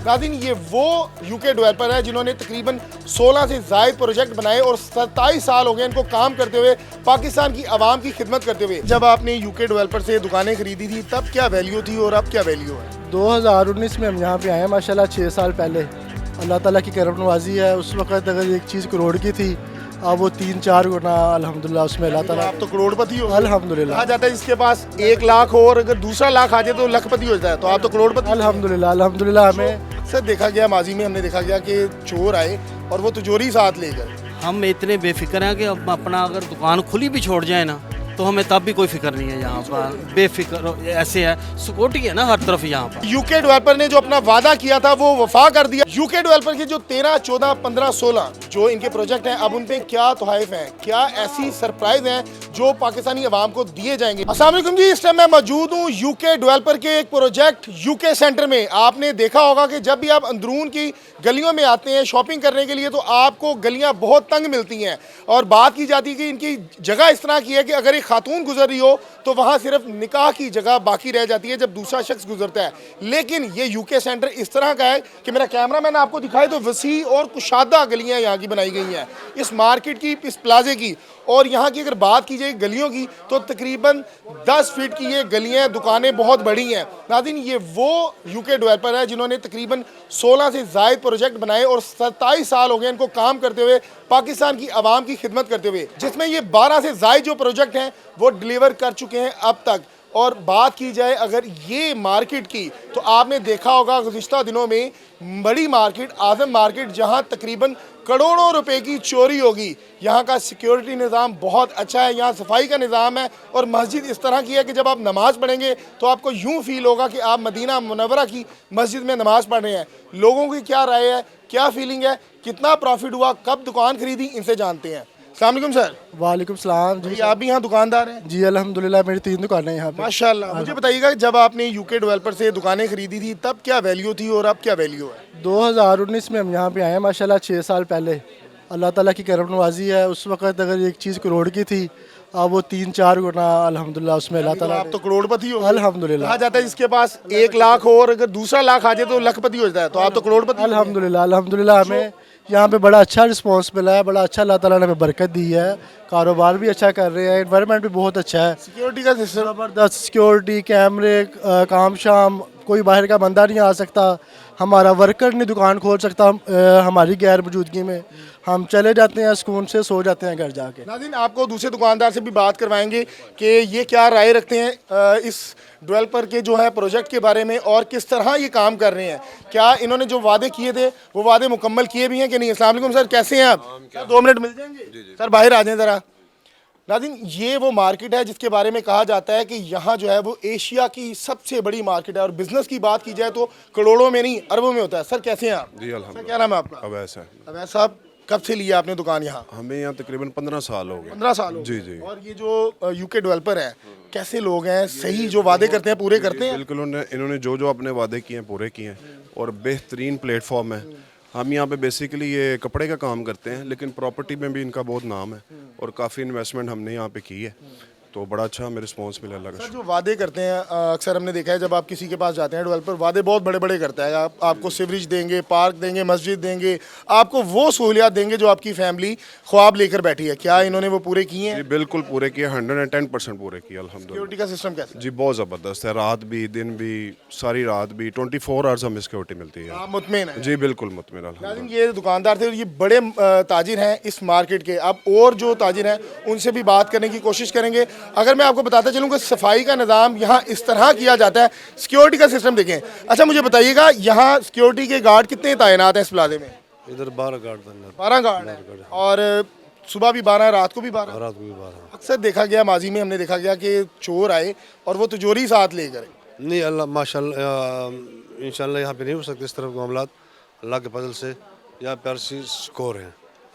नाज़रीन, ये वो यूके डेवलपर है जिन्होंने तकरीबन 16 से ज़ायद प्रोजेक्ट बनाए और 27 साल हो गए इनको काम करते हुए, पाकिस्तान की आवाम की खिदमत करते हुए। जब आपने यूके डेवलपर से दुकानें खरीदी थी तब क्या वैल्यू थी और अब क्या वैल्यू है? 2019 में हम यहाँ पे आए हैं माशाल्लाह, 6 साल पहले। अल्लाह ताला की करम नवाजी है। उस वक़्त अगर एक चीज़ करोड़ की थी, अब वो 3-4 गुना अल्हम्दुलिल्लाह उसमें अल्लाह ताला। आप तो करोड़पति हो। अल्हम्दुलिल्लाह। कहा जाता है जिसके पास 1 लाख हो और अगर दूसरा लाख आ जाए तो लखपति हो जाता है, तो आप तो करोड़पति। अल्हम्दुलिल्लाह अल्हम्दुलिल्लाह। हमें अक्सर देखा गया, माजी में हमने देखा गया कि चोर आए और वो तिजोरी साथ ले गए। हम इतने बेफिक्र हैं कि अब अपना अगर दुकान खुली भी छोड़ जाए ना तो हमें तब भी कोई फिक्र नहीं है। यहाँ पर बेफिक्र ऐसे है, सिक्योरिटी है ना हर तरफ यहाँ पर। यूके डेवलपर ने जो अपना वादा किया था वो वफा कर दिया। यूके डेवलपर के जो 13, 14, 15, 16 जो इनके प्रोजेक्ट हैं, अब उन पे क्या तोहफे हैं, क्या ऐसी सरप्राइज हैं जो पाकिस्तानी अवाम को दिए जाएंगे। अस्सलाम वालेकुम जी, इस टाइम मैं मौजूद हूँ यूके डेवलपर के एक प्रोजेक्ट यूके सेंटर में। आपने देखा होगा कि जब भी आप अंदरून की गलियों में आते हैं शॉपिंग करने के लिए तो आपको गलियाँ बहुत तंग मिलती हैं और बात की जाती है कि इनकी जगह इस तरह की है कि अगर एक खातून गुजर रही हो तो वहाँ सिर्फ निकाह की जगह बाकी रह जाती है जब दूसरा शख्स गुजरता है। लेकिन ये यूके सेंटर इस तरह का है कि मेरा कैमरा मैंने आपको दिखाई तो वसी और कुशादा गलियाँ यहाँ की बनाई गई हैं, इस मार्केट की, इस प्लाजे की। और यहाँ की अगर बात की जाए गलियों की तो तकरीबन 10 फीट की ये गलियाँ, दुकानें बहुत बड़ी हैं। नाज़रीन, ये वो यूके डेवलपर है जिन्होंने तकरीबन 16 से ज़ायद प्रोजेक्ट बनाए और 27 साल हो गए इनको काम करते हुए, पाकिस्तान की आवाम की खिदमत करते हुए, जिसमें ये 12 से ज़ायद जो प्रोजेक्ट हैं वो डिलीवर कर चुके हैं अब तक। और बात की जाए अगर ये मार्केट की तो आपने देखा होगा गुज़िश्ता दिनों में बड़ी मार्केट, आज़म मार्केट, जहां तकरीबन करोड़ों रुपए की चोरी होगी। यहाँ का सिक्योरिटी निज़ाम बहुत अच्छा है, यहाँ सफाई का निज़ाम है और मस्जिद इस तरह की है कि जब आप नमाज़ पढ़ेंगे तो आपको यूँ फील होगा कि आप मदीना मुनव्वरा की मस्जिद में नमाज़ पढ़ रहे हैं। लोगों की क्या राय है, क्या फीलिंग है, कितना प्रॉफिट हुआ, कब दुकान खरीदी, इनसे जानते हैं। अस्सलाम वालेकुम सर। वालेकुम सलाम जी। आप भी यहाँ दुकानदार हैं? जी अल्हम्दुलिल्लाह, मेरी 3 दुकानें हैं यहाँ पे। माशाल्लाह। मुझे बताइएगा जब आपने यूके डेवलपर से दुकानें खरीदी थी तब क्या वैल्यू थी और अब क्या वैल्यू है? 2019 में हम यहाँ पे आए हैं माशाल्लाह, 6 साल पहले। अल्लाह ताला की करम नवाजी है। उस वक़्त अगर एक चीज़ करोड़ की थी, अब वो 3-4 गुना अल्हम्दुलिल्लाह उसमें अल्लाह ताला। आप तो करोड़पति हो। अल्हम्दुलिल्लाह। कहा जाता है जिसके पास 1 लाख हो और अगर दूसरा लाख आ जाए तो लखपति हो जाता है, तो आप तो करोड़पति। अल्हम्दुलिल्लाह अल्हम्दुलिल्लाह। हमें यहाँ पे बड़ा अच्छा रिस्पांस मिला है, बड़ा अच्छा अल्लाह ताला ने हमें बरकत दी है। कारोबार भी अच्छा कर रहे हैं, एनवायरनमेंट भी बहुत अच्छा है। सिक्योरिटी का सिस्टम ज़बरदस्त सिक्योरिटी, कैमरे, काम शाम, कोई बाहर का बंदा नहीं आ सकता, हमारा वर्कर नहीं दुकान खोल सकता हमारी गैर मौजूदगी में। हम चले जाते हैं सुकून से, सो जाते हैं घर जाके। नाज़रीन, आपको दूसरे दुकानदार से भी बात करवाएंगे कि ये क्या राय रखते हैं इस डेवलपर के जो है प्रोजेक्ट के बारे में और किस तरह ये काम कर रहे हैं। क्या इन्होंने जो वादे किए थे वो वादे मुकम्मल किए भी हैं कि नहीं। अस्सलाम वालेकुम सर, कैसे हैं आप? सर 2 मिनट मिल जाएंगे? सर बाहर आ जाएं ज़रा। नाज़रीन, ये वो मार्केट है जिसके बारे में कहा जाता है कि यहाँ जो है वो एशिया की सबसे बड़ी मार्केट है और बिजनेस की बात की जाए तो करोड़ों में नहीं अरबों में होता है। सर कैसे हैं आप? जी सर अल्हम्दुलिल्लाह। क्या नाम है आपका? अवैस है। अवैस साहब, कब से लिया आपने दुकान यहाँ? हमें यहाँ तकरीबन 15 साल हो गए। 15 साल हो जी गए। जी। और ये जो यूके डेवलपर है, कैसे लोग हैं, सही जो वादे करते हैं पूरे करते हैं? बिल्कुल, इन्होंने जो जो अपने वादे किए हैं पूरे किए हैं और बेहतरीन प्लेटफॉर्म है। हम यहाँ पे बेसिकली ये कपड़े का काम करते हैं लेकिन प्रॉपर्टी में भी इनका बहुत नाम है और काफ़ी इन्वेस्टमेंट हमने यहाँ पे की है, तो बड़ा अच्छा हमें रिस्पांस मिला अल्लाह का सर शुक्र। जो वादे करते हैं अक्सर हमने देखा है जब आप किसी के पास जाते हैं डेवलपर वादे बहुत बड़े बड़े करता है। आपको सीवरेज देंगे, पार्क देंगे, मस्जिद देंगे, आपको वो सहूलियात देंगे जो आपकी फैमिली ख्वाब लेकर बैठी है। क्या इन्होंने वो पूरे किए हैं? जी बिल्कुल पूरे किए, 110% पूरे किए अल्हम्दुलिल्लाह। सिक्योरिटी का सिस्टम कैसे? जी बहुत ज़बरदस्त है, रात भी दिन भी सारी रात भी 24 आवर्स हमें सिक्योरिटी मिलती है। आप मुतमिन हैं? जी बिल्कुल मुतमिन अल्हम्दुलिल्लाह। नाज़रीन, ये दुकानदार थे और ये बड़े ताजिर हैं इस मार्केट के। अब और जो ताजिर हैं उनसे भी बात करने की कोशिश करेंगे। अगर मैं आपको बताता चलूँ कि सफाई का निज़ाम यहाँ इस तरह किया जाता है। सिक्योरिटी का सिस्टम देखें। अच्छा मुझे बताइएगा यहाँ सिक्योरिटी के गार्ड कितने तैनात हैं इस प्लाजे में? इधर 12 गार्ड अंदर, 12 गार्ड हैं और सुबह भी 12, रात को भी 12। रात को भी 12। अक्सर देखा गया, माजी में हमने देखा गया कि चोर आए और वो तिजोरी साथ ले गए। नहीं अल्लाह माशाल्लाह इंशाल्लाह यहाँ पे नहीं हो सकते इस तरह के मामला, अल्लाह के फजल से यहाँ पर स्कोर हैं।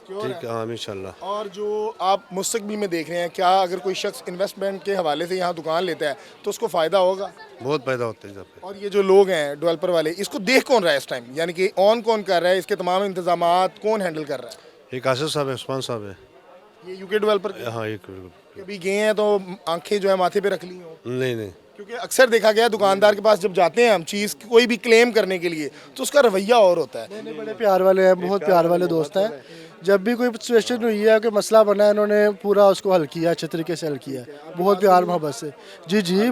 ठीक है, हाँ इंशाल्लाह। और जो आप मुस्तकबिल में देख रहे हैं, क्या अगर कोई शख्स इन्वेस्टमेंट के हवाले से यहाँ दुकान लेता है तो उसको फ़ायदा होगा? बहुत पैदा होते हैं यहाँ पे। और ये जो लोग हैं डेवलपर वाले, इसको देख कौन रहा है इस टाइम, यानी कि ऑन कौन कर रहा है, इसके तमाम इंतजामात कौन हैंडल कर रहा है? एक आसिफ साहब है, उस्मान साहब है। ये यूके डेवलपर हाँ एक कभी गए हैं तो आंखें जो है माथे पे रख ली हो? नहीं नहीं क्योंकि अक्सर देखा गया है दुकानदार के पास जब जाते हैं हम चीज़ कोई भी क्लेम करने के लिए तो उसका रवैया और होता है। बड़े प्यार वाले हैं, बहुत प्यार वाले दोस्त हैं। जब भी कोई सिचुएशन हुई है, कोई मसला बना है, इन्होंने पूरा उसको हल किया, अच्छे तरीके से हल किया, बहुत प्यार मोहब्बत से। जी जी,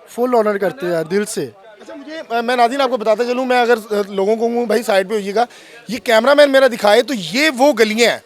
फुल ऑनर करते हैं दिल से। अच्छा मैं नाज़रीन आपको बताता चलूँ, मैं अगर लोगों को कहूँ भाई साइड पे होइएगा, ये कैमरामैन मेरा दिखाए तो ये वो गलियाँ हैं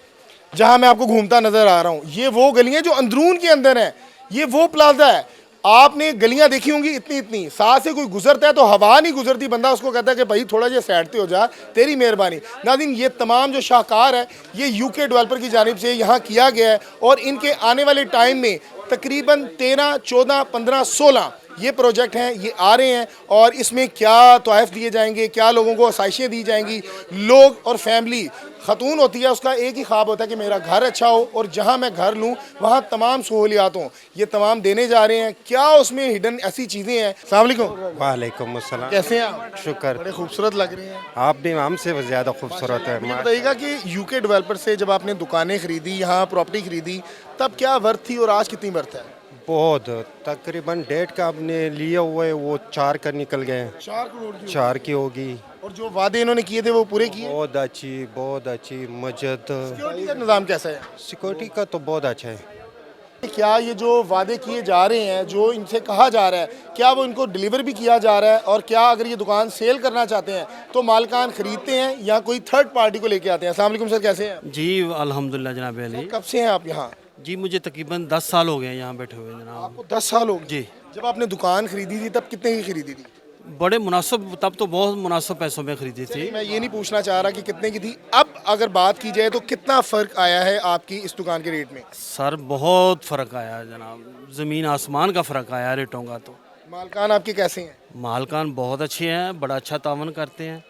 जहाँ मैं आपको घूमता नज़र आ रहा हूँ। ये वो गलियाँ जो अंदरून के अंदर हैं, ये वो प्लाजा है। आपने गलियां देखी होंगी इतनी इतनी, साथ से कोई गुजरता है तो हवा नहीं गुजरती, बंदा उसको कहता है कि भाई थोड़ा जिहा साइड हो जा, तेरी मेहरबानी। नाज़रीन ये तमाम जो शाहकार है ये यूके डेवलपर की जानिब से यहाँ किया गया है और इनके आने वाले टाइम में तकरीबन 13, 14, 15, 16 ये प्रोजेक्ट हैं, ये आ रहे हैं और इसमें क्या तोहफ़े दिए जाएंगे, क्या लोगों को आसाइशें दी जाएंगी। लोग और फैमिली खतून होती है, उसका एक ही ख्वाब होता है कि मेरा घर अच्छा हो और जहां मैं घर लूं वहां तमाम सहूलियात हों, ये तमाम देने जा रहे हैं। क्या उसमें हिडन ऐसी चीज़ें हैं। अस्सलाम वालेकुम। वालेकुम अस्सलाम। कैसे हैं आप? शुक्र। बड़े खूबसूरत लग रहे हैं। आप भी हमसे ज़्यादा खूबसूरत है। मुझे बताइएगा कि यूके डेवलपर से जब आपने दुकानें खरीदी, यहाँ प्रॉपर्टी खरीदी, तब क्या वर्थ थी और आज कितनी वर्थ है? बहुत तकरीबन 1.5 का आपने लिए हुए वो 4 का निकल गए। 4 करोड़ की। 4 की होगी। और जो वादे इन्होंने किए थे वो पूरे किए? बहुत अच्छी मस्जिद। सिक्योरिटी का निज़ाम कैसा है? सिक्योरिटी का तो बहुत अच्छा है। क्या ये जो वादे किए जा रहे हैं, जो इनसे कहा जा रहा है, क्या वो इनको डिलीवर भी किया जा रहा है? और क्या अगर ये दुकान सेल करना चाहते हैं तो मालकान खरीदते हैं या कोई थर्ड पार्टी को लेके आते हैं? अस्सलाम वालेकुम सर, कैसे हैं? जी अल्हम्दुलिल्लाह जनाब अली। कब से हैं आप यहाँ? जी मुझे तकरीबन 10 साल हो गए हैं यहाँ बैठे हुए जनाब। आपको 10 साल हो गए। जी। जब आपने दुकान खरीदी थी तब कितने की खरीदी थी? बड़े मुनासिब, तब तो बहुत मुनासिब पैसों में खरीदी थी। मैं ये नहीं पूछना चाह रहा कि कितने की थी, अब अगर बात की जाए तो कितना फ़र्क आया है आपकी इस दुकान के रेट में? सर बहुत फ़र्क आया है जनाब, ज़मीन आसमान का फ़र्क आया है रेटों का। तो मालकान आपके कैसे हैं? मालकान बहुत अच्छे हैं, बड़ा अच्छा तावन करते हैं,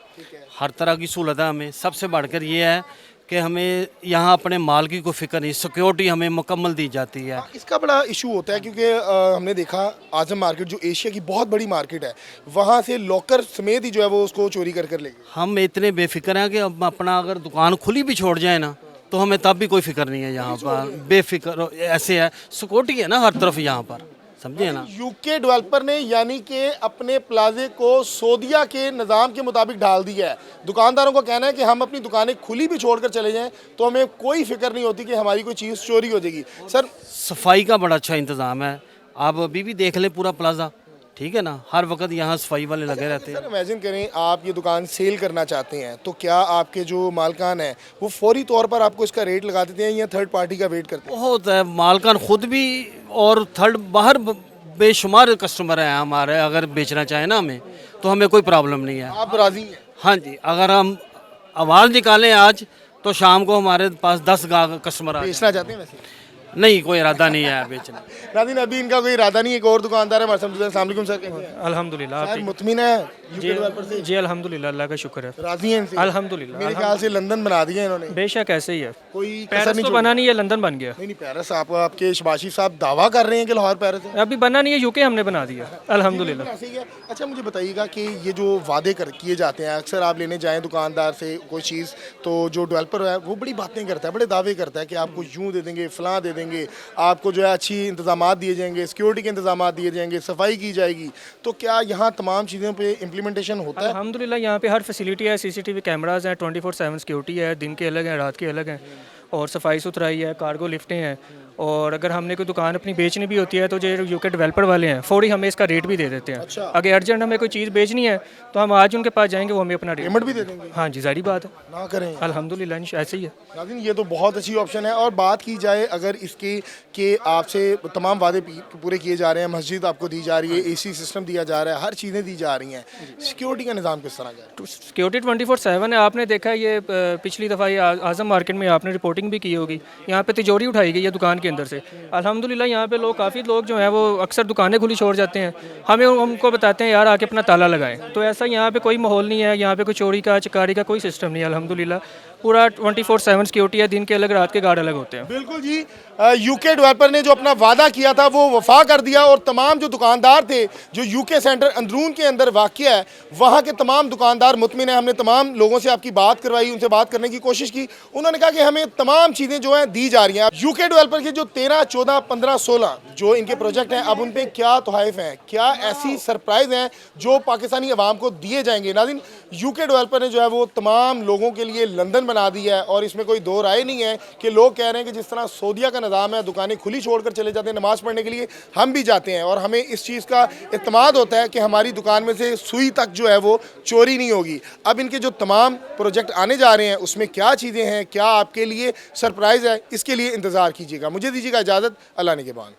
हर तरह की सहूलत है हमें। सबसे बढ़कर ये है कि हमें यहाँ अपने माल की कोई फिक्र नहीं, सिक्योरिटी हमें मुकम्मल दी जाती है। इसका बड़ा इशू होता है क्योंकि हमने देखा आजम मार्केट जो एशिया की बहुत बड़ी मार्केट है, वहाँ से लॉकर समेत ही जो है वो उसको चोरी कर कर ले गए। हम इतने बेफिक्र हैं कि अब अपना अगर दुकान खुली भी छोड़ जाए ना तो हमें तब भी कोई फिक्र नहीं है यहाँ पर। बेफिक्र ऐसे है, सिक्योरिटी है ना हर तरफ यहाँ पर, समझे ना। यूके डेवलपर ने यानी कि अपने प्लाजे को सऊदीया के निज़ाम के मुताबिक ढाल दिया है। दुकानदारों का कहना है कि हम अपनी दुकानें खुली भी छोड़कर चले जाएं तो हमें कोई फिक्र नहीं होती कि हमारी कोई चीज़ चोरी हो जाएगी। सर सफाई का बड़ा अच्छा इंतज़ाम है, आप अभी भी देख लें पूरा प्लाजा, ठीक है ना, हर वक्त यहाँ सफाई वाले लगे रहते हैं। सर इमेजिन करें आप ये दुकान सेल करना चाहते हैं तो क्या आपके जो मालकान हैं वो फौरी तौर पर आपको इसका रेट लगा देते हैं या थर्ड पार्टी का वेट करते हैं? बहुत है, मालकान खुद भी और थर्ड बाहर बेशुमार कस्टमर हैं हमारे। अगर बेचना चाहें ना हमें तो हमें कोई प्रॉब्लम नहीं है। आप राजी हैं? हाँ जी, अगर हम आवाज़ निकालें आज तो शाम को हमारे पास 10 कस्टमर आ जाएं। बेचना चाहते हैं वैसे? नहीं, कोई इरादा नहीं है बेचना। नाज़रीन अभी इनका कोई इरादा नहीं है। एक और दुकानदार है हमारे साथ। अस्सलाम वालेकुम सर, कैसे हैं? अल्हम्दुलिल्लाह। शायद आप मुतमिन है यूके डेवलपर से? जी अल्हम्दुलिल्लाह, अल्लाह का शुक्र है। राजी हैं इनसे? अल्हम्दुलिल्लाह। मेरे ख्याल से लंदन बना दिया इन्होंने। बेशक ऐसे ही है, कोई कसर पेरिस नहीं तो छोड़ी। बना नहीं है, लंदन बन गया। नहीं पेरिस आपके शबाशी साहब दावा कर रहे हैं कि लाहौर पेरिस है। अभी बना नहीं है, यूके हमने बना दिया अल्हम्दुलिल्लाह। ऐसे ही है। अच्छा मुझे बताइएगा कि ये जो वादे किए जाते हैं, अक्सर आप लेने जाएं दुकानदार से कोई चीज़ तो जो डेवलपर है वो बड़ी बातें करता है, बड़े दावे करता है कि आपको यूँ दे देंगे, फलां दे देंगे, आपको जो है अच्छी इंतजाम दिए जाएंगे, सिक्योरिटी के इंतजाम दिए जाएंगे, सफाई की जाएगी। तो क्या यहाँ तमाम चीज़ों पे इम्प्लीमेंटेशन होता है? अल्हम्दुलिल्लाह यहाँ पे हर फैसिलिटी है, सीसीटीवी कैमरास हैं, 24/7 सिक्योरिटी है, दिन के अलग हैं, रात के अलग हैं, और सफाई सुथराई है, कार्गो लिफ्टें हैं। और अगर हमने कोई दुकान अपनी बेचनी भी होती है तो जो यूके डेवलपर वाले हैं फौरी हमें इसका रेट भी दे देते हैं। अच्छा। अगर अर्जेंट हमें कोई चीज़ बेचनी है तो हम आज उनके पास जाएंगे, वो हमें अपना रेट पेमेंट भी दे देंगे? हाँ जी, जारी बात है, ना करें। अल्हम्दुलिल्लाह ऐसे ही है। नाज़रीन ये तो बहुत अच्छी ऑप्शन है। और बात की जाए अगर इसके कि आपसे तमाम वादे पूरे किए जा रहे हैं, मस्जिद आपको दी जा रही है, एसी सिस्टम दिया जा रहा है, हर चीज़ें दी जा रही हैं, सिक्योरिटी का निज़ाम किस तरह का है? सिक्योरिटी 24/7 है। आपने देखा है ये पिछली दफ़ा ये आज़म मार्केट में आपने रिपोर्टिंग भी की होगी, यहाँ पे तिजोरी उठाई गई है दुकान के अंदर से। अल्हम्दुलिल्लाह यहाँ पे लोग, काफ़ी लोग जो हैं वो अक्सर दुकानें खुली छोड़ जाते हैं, हमें उनको बताते हैं यार आके अपना ताला लगाएं। तो ऐसा यहाँ पे कोई माहौल नहीं है, यहाँ पे कोई चोरी का चकारी का कोई सिस्टम नहीं है। अल्हम्दुलिल्लाह पूरा 24/7 सिक्योरिटी है, दिन के अलग रात के गार्ड अलग होते हैं। बिल्कुल जी, यूके डेवलपर ने जो अपना वादा किया था वो वफा कर दिया और तमाम जो दुकानदार थे जो यूके सेंटर अंदरून के अंदर वाक़या है वहाँ के तमाम दुकानदार मुतमिन हैं। हमने तमाम लोगों से आपकी बात करवाई, उनसे बात करने की कोशिश की, उन्होंने कहा कि हमें तमाम चीज़ें जो हैं दी जा रही हैं। यूके डेवलपर के जो 13, 14, 15, 16 जो इनके प्रोजेक्ट हैं अब उन पर क्या तोहफ़ हैं, क्या ऐसी सरप्राइज़ हैं जो पाकिस्तानी अवाम को दिए जाएंगे। नाज़रीन, यूके डेवलपर ने जो है वो तमाम लोगों के लिए लंदन बना दिया है और इसमें कोई दो राय नहीं है कि लोग कह रहे हैं कि जिस तरह सऊदीया का निज़ाम है, दुकानें खुली छोड़कर चले जाते हैं नमाज़ पढ़ने के लिए, हम भी जाते हैं और हमें इस चीज़ का इत्मीनान होता है कि हमारी दुकान में से सुई तक जो है वो चोरी नहीं होगी। अब इनके जो तमाम प्रोजेक्ट आने जा रहे हैं उसमें क्या चीज़ें हैं, क्या आपके लिए सरप्राइज़ है, इसके लिए इंतज़ार कीजिएगा। मुझे दीजिएगा इजाज़त, अल्लाह ने के बाद।